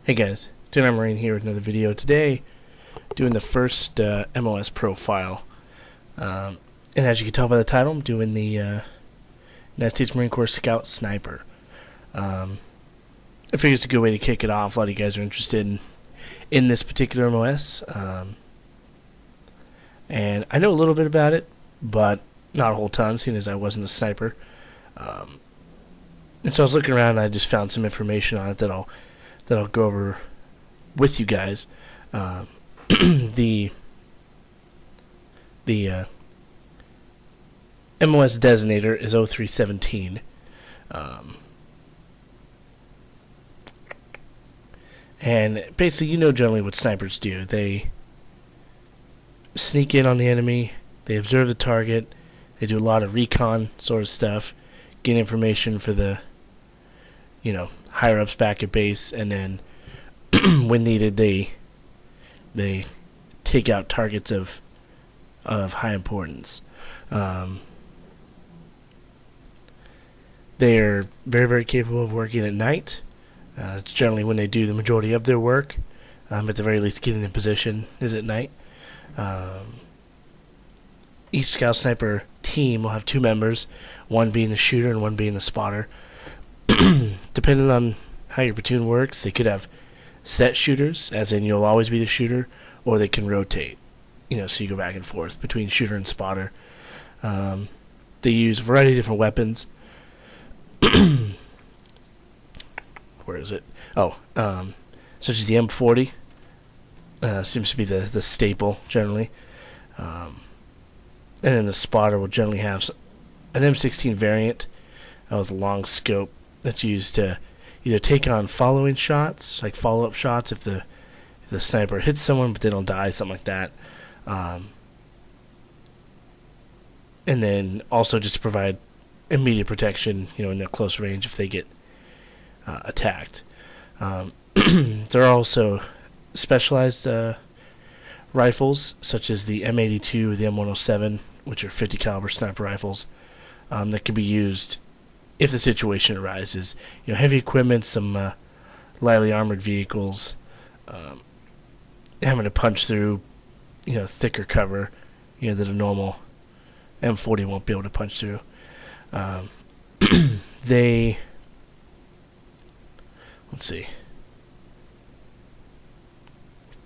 Hey guys, John Marine here with another video. Today, doing the first MOS profile. And as you can tell by the title, I'm doing the United States Marine Corps Scout Sniper. I figure it's a good way to kick it off. A lot of you guys are interested in this particular MOS. And I know a little bit about it, but not a whole ton, seeing as I wasn't a sniper. And so I was looking around and I just found some information on it that I'll go over with you guys. The MOS designator is 0317. And basically, you know generally what snipers do. They sneak in on the enemy, they observe the target, they do a lot of recon sort of stuff, get information for the higher ups back at base, and then when needed they take out targets of high importance. They are very, very capable of working at night. It's generally when they do the majority of their work. At the very least, getting in position is at night. Each scout sniper team will have two members, one being the shooter and one being the spotter. Depending on how your platoon works, they could have set shooters, as in you'll always be the shooter, or they can rotate, so you go back and forth between shooter and spotter. They use a variety of different weapons. Where is it? Such as the M40 seems to be the staple generally. And then the spotter will generally have an M16 variant with a long scope that's used to either take on following shots, like follow-up shots if the sniper hits someone but they don't die, something like that. And then also just to provide immediate protection, in their close range if they get attacked. There are also specialized rifles, such as the M82 or the M107, which are 50 caliber sniper rifles, that can be used if the situation arises. Heavy equipment, some lightly armored vehicles, having to punch through, thicker cover, that a normal M40 won't be able to punch through. Let's see.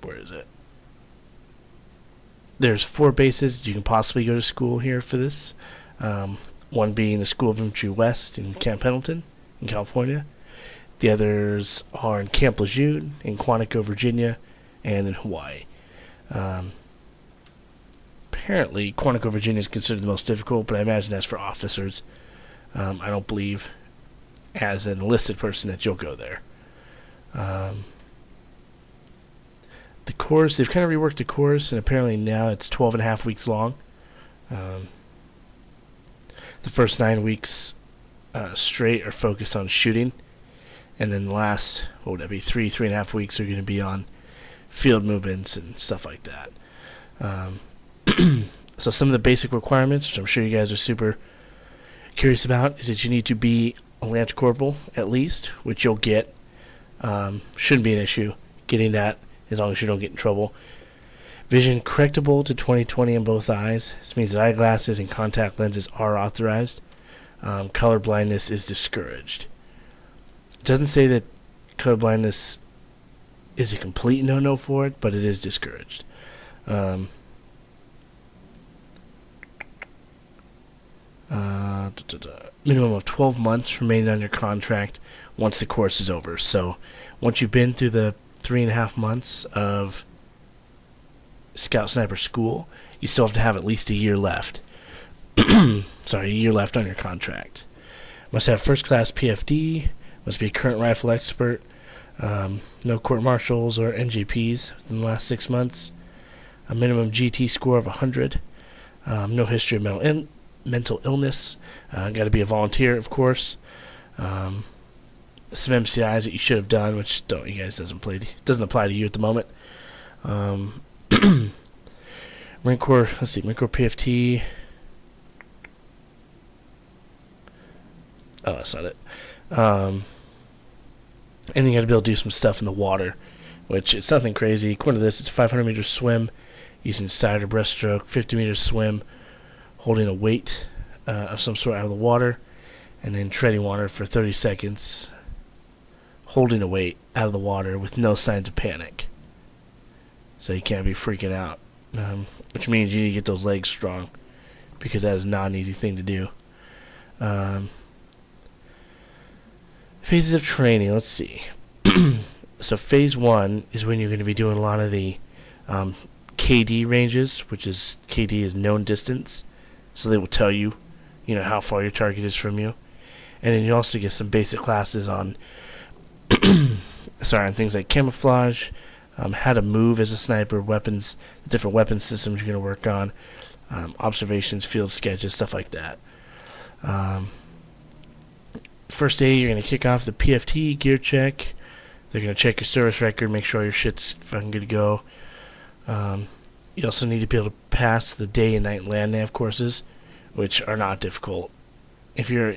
Where is it? There's 4 bases you can possibly go to school here for this. One being the School of Infantry West in Camp Pendleton in California. The others are in Camp Lejeune, in Quantico, Virginia, and in Hawaii. Apparently, Quantico, Virginia is considered the most difficult, but I imagine that's for officers. I don't believe, as an enlisted person, that you'll go there. The course, they've kind of reworked the course, and apparently now it's 12.5 weeks long. The first 9 weeks straight are focused on shooting, and then the last, 3.5 weeks are going to be on field movements and stuff like that. So some of the basic requirements, which I'm sure you guys are super curious about, is that you need to be a lance corporal at least, which you'll get. Shouldn't be an issue getting that, as long as you don't get in trouble. Vision correctable to 20/20 in both eyes. This means that eyeglasses and contact lenses are authorized. Color blindness is discouraged. It doesn't say that color blindness is a complete no-no for it, but it is discouraged. Minimum of 12 months remaining on your contract once the course is over. So once you've been through the 3.5 months of Scout Sniper School, you still have to have at least a year left. Sorry, a year left on your contract. Must have first class PFD, must be a current rifle expert, no court martials or NJPs within the last 6 months, a minimum GT score of 100, no history of mental illness, got to be a volunteer, of course. Some MCIs that you should have done, which doesn't apply to you at the moment. Marine Corps, Marine Corps PFT. Oh, that's not it. And you got to be able to do some stuff in the water, which it's nothing crazy. According to this, it's a 500-meter swim using side or breaststroke, 50-meter swim holding a weight of some sort out of the water, and then treading water for 30 seconds holding a weight out of the water with no signs of panic. So you can't be freaking out, which means you need to get those legs strong, because that is not an easy thing to do. Phases of training, let's see. So phase 1 is when you're going to be doing a lot of the KD ranges, which is KD is known distance. So they will tell you, how far your target is from you. And then you also get some basic classes on on things like camouflage, how to move as a sniper, weapons, the different weapon systems you're going to work on, observations, field sketches, stuff like that. First day, you're going to kick off the PFT gear check. They're going to check your service record, make sure your shit's fucking good to go. You also need to be able to pass the day and night land nav courses, which are not difficult. If you're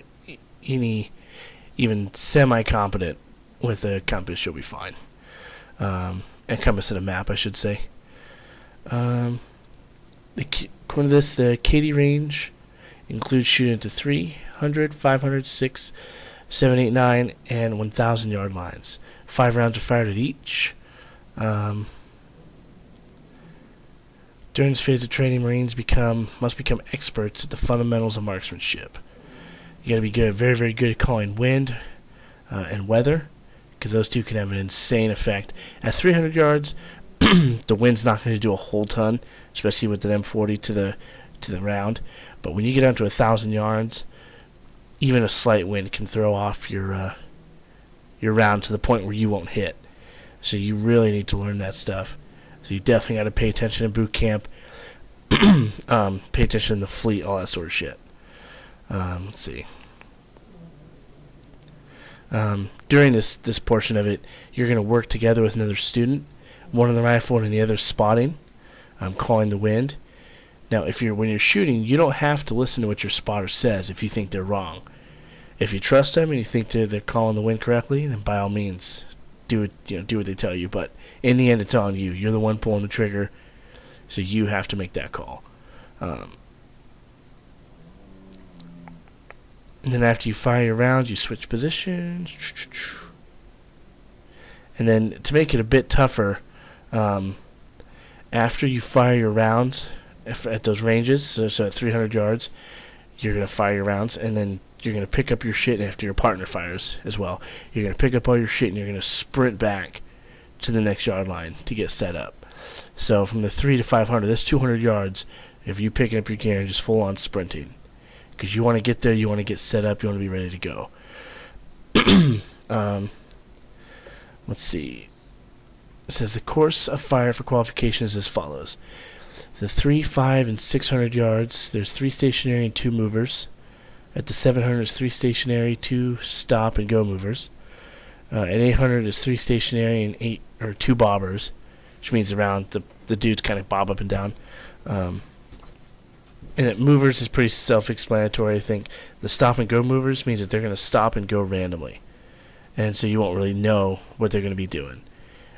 even semi-competent with a compass, you'll be fine. And compass and a map, I should say. According to this, the KD range includes shooting at the 300, 500, 6, 7, 8, 9, and 1,000 yard lines. 5 rounds are fired at each. During this phase of training, Marines must become experts at the fundamentals of marksmanship. You got to be good, very, very good at calling wind and weather, because those two can have an insane effect. At 300 yards, the wind's not going to do a whole ton, especially with an M40 to the round. But when you get down to 1,000 yards, even a slight wind can throw off your round to the point where you won't hit. So you really need to learn that stuff. So you definitely got to pay attention in boot camp, pay attention in the fleet, all that sort of shit. Let's see. During this portion of it, you're going to work together with another student, one on the rifle and the other spotting, calling the wind. Now, when you're shooting, you don't have to listen to what your spotter says if you think they're wrong. If you trust them and you think they're calling the wind correctly, then by all means, do what they tell you. But in the end, it's on you. You're the one pulling the trigger, so you have to make that call. And then after you fire your rounds, you switch positions. And then to make it a bit tougher, after you fire your rounds at those ranges, so at 300 yards, you're going to fire your rounds, and then you're going to pick up your shit after your partner fires as well. You're going to pick up all your shit, and you're going to sprint back to the next yard line to get set up. So from the 3 to 500, that's 200 yards if you're picking up your gear and just full-on sprinting. Because you want to get there, you want to get set up, you want to be ready to go. Let's see. It says the course of fire for qualification is as follows. The 3, 5, and 600 yards, there's 3 stationary and 2 movers. At the 700, there's 3 stationary, 2 stop and go movers. At 800, there's 3 stationary and 2 bobbers, which means around the dudes kind of bob up and down. And at movers is pretty self-explanatory. I think the stop and go movers means that they're going to stop and go randomly, and so you won't really know what they're going to be doing,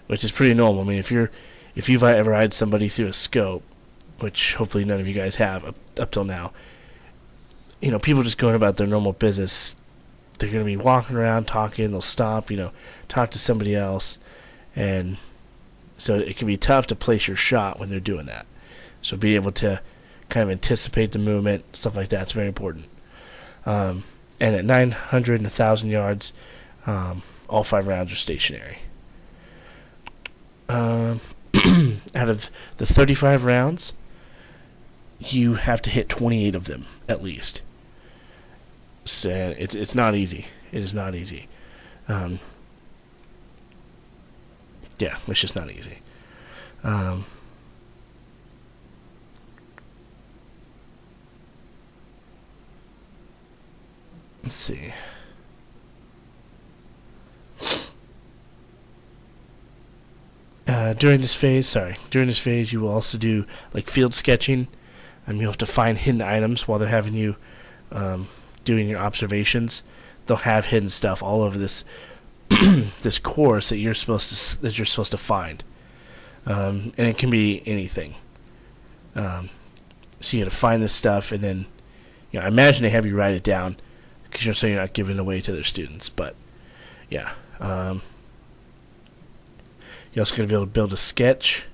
which is pretty normal. I mean, if you've ever eyed somebody through a scope, which hopefully none of you guys have up till now, people just going about their normal business. They're going to be walking around talking. They'll stop, talk to somebody else, and so it can be tough to place your shot when they're doing that. So being able to kind of anticipate the movement, stuff like that, is very important. And at 900 and 1,000 yards, all 5 rounds are stationary. Out of the 35 rounds, you have to hit 28 of them at least. So it's not easy. It is not easy. Yeah, it's just not easy. Let's see. During this phase, you will also do like field sketching. You'll have to find hidden items while they're having you doing your observations. They'll have hidden stuff all over this this course that you're supposed to find, and it can be anything. So you got to find this stuff, and then I imagine they have you write it down because you're saying you're not giving it away to their students. But yeah, you're also going to be able to build a sketch,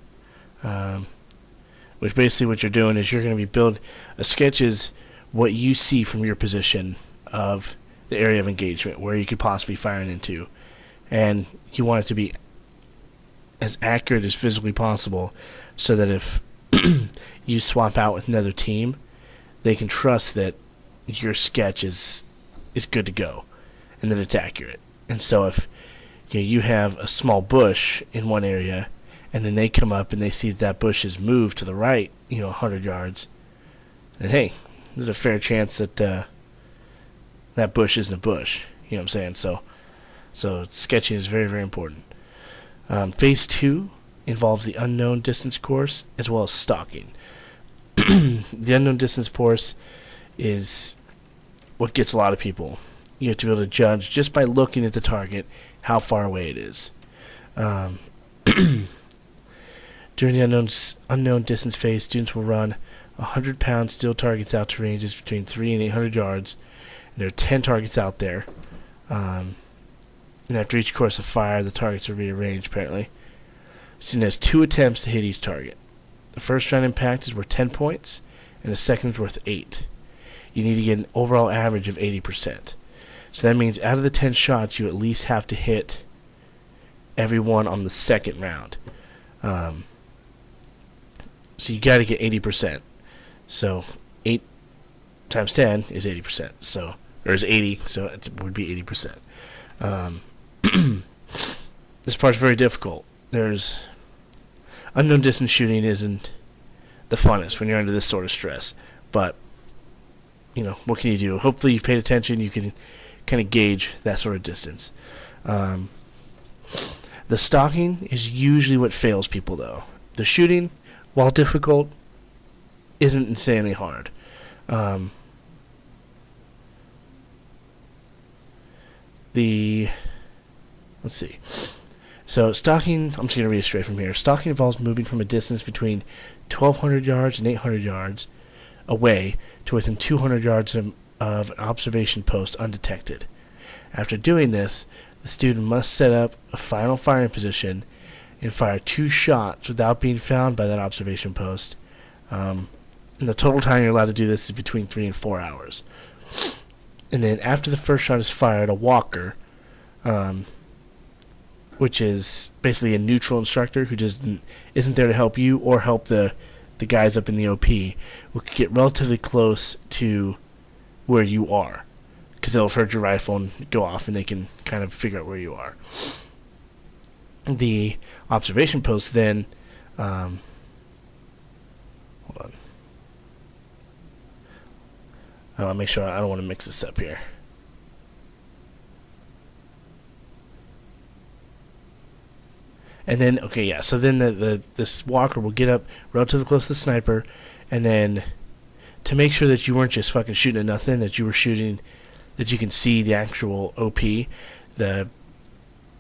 which basically what you're doing is you're going to be build a sketch is what you see from your position of the area of engagement where you could possibly fire it into, and you want it to be as accurate as physically possible, so that if you swap out with another team, they can trust that your sketch is good to go and that it's accurate. And so if you have a small bush in one area, and then they come up and they see that bush is moved to the right, 100 yards, then hey, there's a fair chance that that bush isn't a bush. You know what I'm saying? So sketching is very, very important. Phase 2 involves the unknown distance course as well as stalking. The unknown distance course is what gets a lot of people. You have to be able to judge just by looking at the target how far away it is. During the unknown distance phase, students will run 100-pound steel targets out to ranges between 300 and 800 yards. And there are 10 targets out there. And after each course of fire, the targets are rearranged, apparently. The student has 2 attempts to hit each target. The first round impact is worth 10 points, and the second is worth 8. You need to get an overall average of 80%. So that means out of the 10 shots, you at least have to hit every one on the second round. So you got to get 80%. So 8 times 10 is 80%. So, or is 80, so it would be 80%. This part's very difficult. There's unknown distance shooting isn't the funnest when you're under this sort of stress, but what can you do? Hopefully you've paid attention. You can kind of gauge that sort of distance. The stalking is usually what fails people, though. The shooting, while difficult, isn't insanely hard. Let's see. So stalking, I'm just going to read it straight from here. Stalking involves moving from a distance between 1,200 yards and 800 yards away to within 200 yards of an observation post undetected. After doing this, the student must set up a final firing position and fire 2 shots without being found by that observation post. And the total time you're allowed to do this is between 3 and 4 hours. And then after the first shot is fired, a walker, which is basically a neutral instructor who just isn't there to help you or help the guys up in the OP, will get relatively close to where you are, because they'll have heard your rifle and go off, and they can kind of figure out where you are. The observation post then, hold on. I want to make sure I don't want to mix this up here. And then, okay, yeah, so then this walker will get up relatively close to the sniper, and then to make sure that you weren't just fucking shooting at nothing, that you were shooting, that you can see the actual OP, the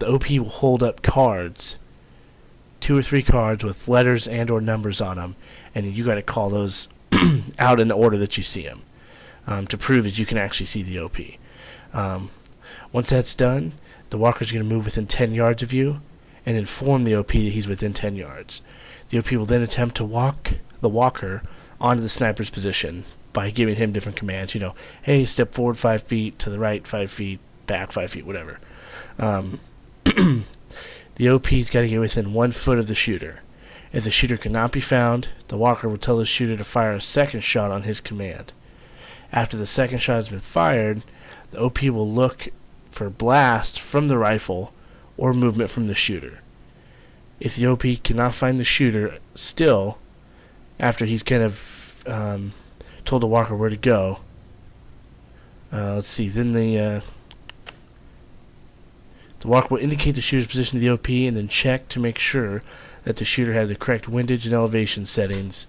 OP will hold up cards, 2 or 3 cards with letters and or numbers on them, and you got to call those out in the order that you see them, to prove that you can actually see the OP. Once that's done, the walker's going to move within 10 yards of you and inform the OP that he's within 10 yards. The OP will then attempt to walk the walker onto the sniper's position by giving him different commands. Hey, step forward 5 feet, to the right 5 feet, back 5 feet, whatever. The OP's got to get within 1 foot of the shooter. If the shooter cannot be found, the walker will tell the shooter to fire a second shot on his command. After the second shot has been fired, the OP will look for blast from the rifle or movement from the shooter. If the OP cannot find the shooter still, after he's kind of told the walker where to go, let's see, then the walker will indicate the shooter's position to the OP and then check to make sure that the shooter has the correct windage and elevation settings,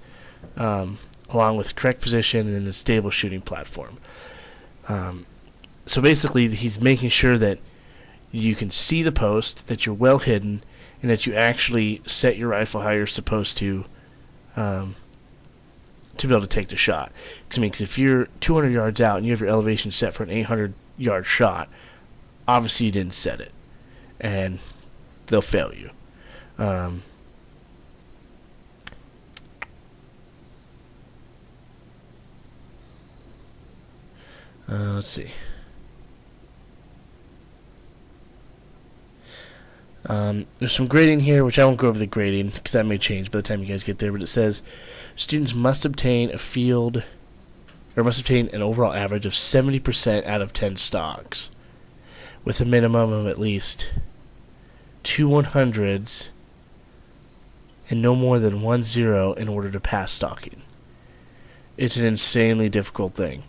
along with correct position and a stable shooting platform. So basically, he's making sure that you can see the post, that you're well hidden, and that you actually set your rifle how you're supposed to be able to take the shot. Because if you're 200 yards out and you have your elevation set for an 800-yard shot, obviously you didn't set it, and they'll fail you. Let's see. There's some grading here, which I won't go over the grading because that may change by the time you guys get there. But it says students must obtain an overall average of 70% out of 10 stocks, with a minimum of at least 2 100s and no more than 1 0 in order to pass stalking. It's an insanely difficult thing.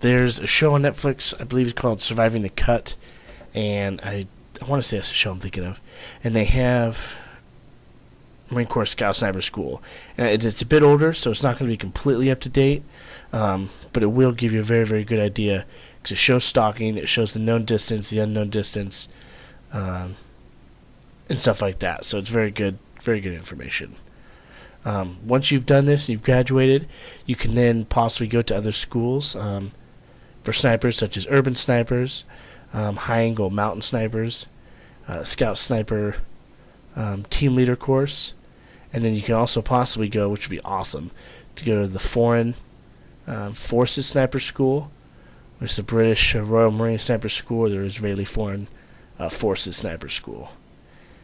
There's a show on Netflix, I believe it's called Surviving the Cut, and I want to say that's the show I'm thinking of. And they have Marine Corps Scout Sniper School. And it's a bit older, so it's not going to be completely up to date, but it will give you a very, very good idea. Because it shows stalking, it shows the known distance, the unknown distance, and stuff like that. So it's very good information. Once you've done this and you've graduated, you can then possibly go to other schools for snipers, such as urban snipers, high-angle mountain snipers, scout sniper team leader course, and then you can also possibly go, which would be awesome, to go to the Foreign Forces Sniper School, which is the British Royal Marine Sniper School, or the Israeli Foreign Forces Sniper School.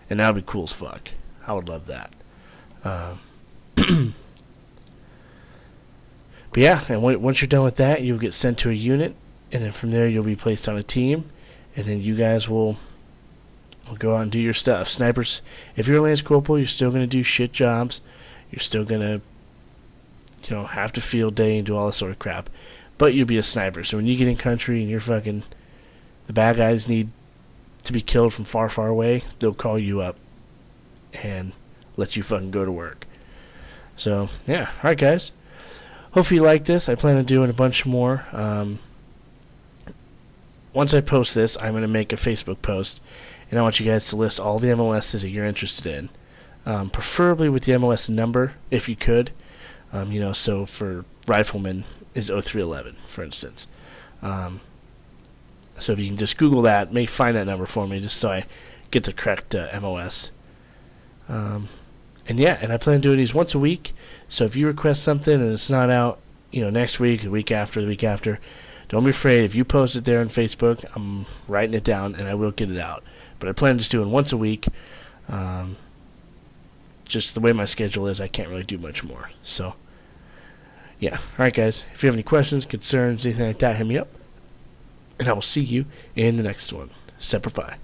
And that would be cool as fuck. I would love that. But yeah, and once you're done with that, you'll get sent to a unit, and then from there you'll be placed on a team, and then you guys will go out and do your stuff. Snipers, if you're a Lance Corporal, you're still going to do shit jobs. You're still going to, have to field day and do all this sort of crap. But you'll be a sniper. So when you get in country and the bad guys need to be killed from far, far away, they'll call you up and let you fucking go to work. So, yeah. Alright, guys. Hopefully you like this. I plan on doing a bunch more. Once I post this, I'm going to make a Facebook post, and I want you guys to list all the MOSs that you're interested in, preferably with the MOS number, if you could. So for rifleman is 0311, for instance. So if you can just Google that, find that number for me, just so I get the correct MOS. And I plan on doing these once a week. So if you request something and it's not out, next week, the week after, don't be afraid. If you post it there on Facebook, I'm writing it down and I will get it out. But I plan on just doing once a week. Just the way my schedule is, I can't really do much more. So, yeah. Alright, guys. If you have any questions, concerns, anything like that, hit me up. And I will see you in the next one. Semper Fi.